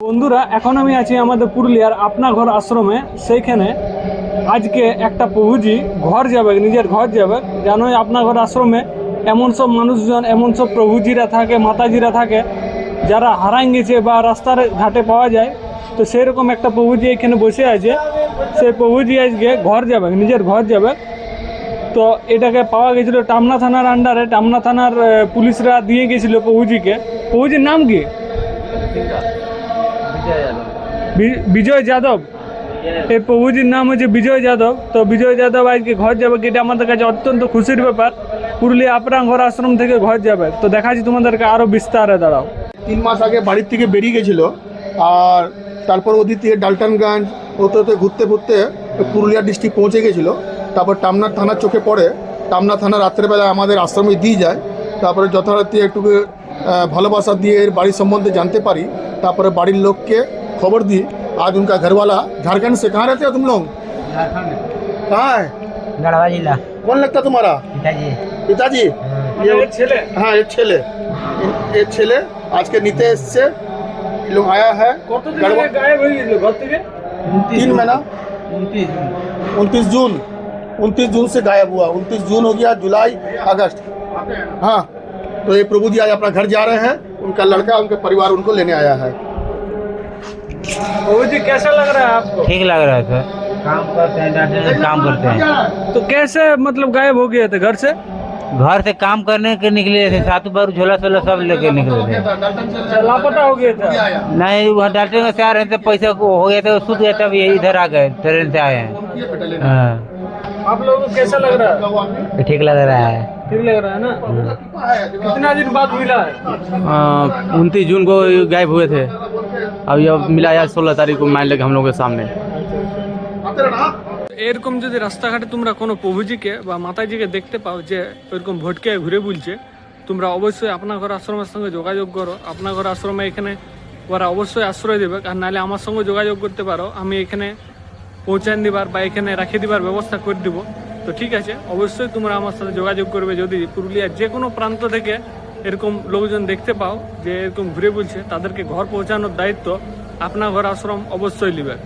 বন্ধুরা, এখন আমি আছি আমাদের পুরুলিয়ার আপনা ঘর আশ্রমে। সেইখানে আজকে একটা প্রভুজি ঘর যাবে, নিজের ঘর যাবে। জানোই আপনা ঘর আশ্রমে এমন সব মানুষজন, এমন সব প্রভুজিরা থাকে, মাতাজিরা থাকে যারা হারাই গেছে বা রাস্তার ঘাটে পাওয়া যায়। তো সেরকম একটা প্রভুজি এখানে বসে আছে। সেই প্রভুজি আজকে ঘর যাবে, নিজের ঘর যাবে। তো এটাকে পাওয়া গেছিলো টামনা থানার আন্ডারে। টামনা থানার পুলিশরা দিয়ে গেছিলো প্রভুজিকে। প্রভুজির নাম কি? বিজয় যাদব। এই প্রভুজির নাম হচ্ছে বিজয় যাদব। তো বিজয় যাদব আজকে ঘর যাবে, এটা আমাদের কাছে অত্যন্ত খুশির ব্যাপার। পুরুলিয়া আপনা ঘর আশ্রম থেকে ঘর যাবে। তো দেখাচ্ছি তোমাদেরকে আরও বিস্তারে। দাঁড়াও। 3 মাস আগে বাড়ির থেকে বেরিয়ে গেছিলো, আর তারপর ওদিক থেকে ডালটনগঞ্জ হতে ঘুরতে ঘুরতে পুরুলিয়া ডিস্ট্রিক্ট পৌঁছে গেছিলো। তারপর টামনা থানার চোখে পড়ে। টামনা থানা রাত্রেবেলা আমাদের আশ্রমে দিয়ে যায়। তারপরে যথারীতি একটু ভালোবাসা দিয়ে এর বাড়ির সম্বন্ধে জানতে পারি। তারপরে বাড়ির লোককে खबर दी। आज उनका घरवाला झारखंड से। कहाँ रहते हो तुम लोग? झारखंड। कहाँ है? गढ़वा जिला। कौन लगता तुम्हारा? पिताजी। पिताजी? ये छेले? हाँ, एक छेले। एक छेले आज के नीतीश से लोग आया है। 3 महीना 29 जून 29 जून से गायब हुआ। 29 जून हो गया, जुलाई, अगस्त। हाँ, तो ये प्रभु जी आज अपना घर जा रहे हैं। उनका लड़का, उनके परिवार उनको लेने आया है। प्रभुजी कैसा लग रहा है आपको? ठीक लग रहा था। काम करते हैं, डांटे काम करते हैं। तो कैसे मतलब गायब हो गए थे घर से? घर से काम करने के निकले थे, सातु बारू झोला सोला सब लेके निकले थे। लापता हो गए थे? नहीं, वहाँ डांटे से आ रहे थे, पैसा को हो गया था, सूत गया, तब ये इधर आ गए, ट्रेन से आए हैं। हाँ। आप लोगों को कैसा लग रहा है? ठीक लग रहा है। ठीक लग रहा है ना? कितना दिन बाद मिला है? 29 जून को गायब हुए थे। अब ये मिला यार 16 तारीख को मान लगे हम लोगों के सामने। এরকম যদি রাস্তাঘাটে তোমরা কোনো প্রভুজিকে বা মাতাজিকে দেখতে পাও যে এরকম ভটকে ঘুরে বুলছে, তোমরা অবশ্যই আপনা ঘর আশ্রমের সঙ্গে যোগাযোগ করো। আপনা ঘর আশ্রমে এখানে ওরা অবশ্যই আশ্রয় দেবে। আর নাহলে আমার সঙ্গে যোগাযোগ করতে পারো, আমি এখানে পৌঁছান দিবার বা এখানে রাখিয়ে দিবার ব্যবস্থা করে দিব। তো ঠিক আছে, অবশ্যই তোমরা আমার সাথে যোগাযোগ করবে যদি পুরুলিয়ার যে কোনো প্রান্ত থেকে এরকম লোকজন দেখতে পাও যে এরকম ঘুরে বুলছে। তাদেরকে ঘর পৌঁছানোর দায়িত্ব আপনা ঘর আশ্রম অবশ্যই নেবে।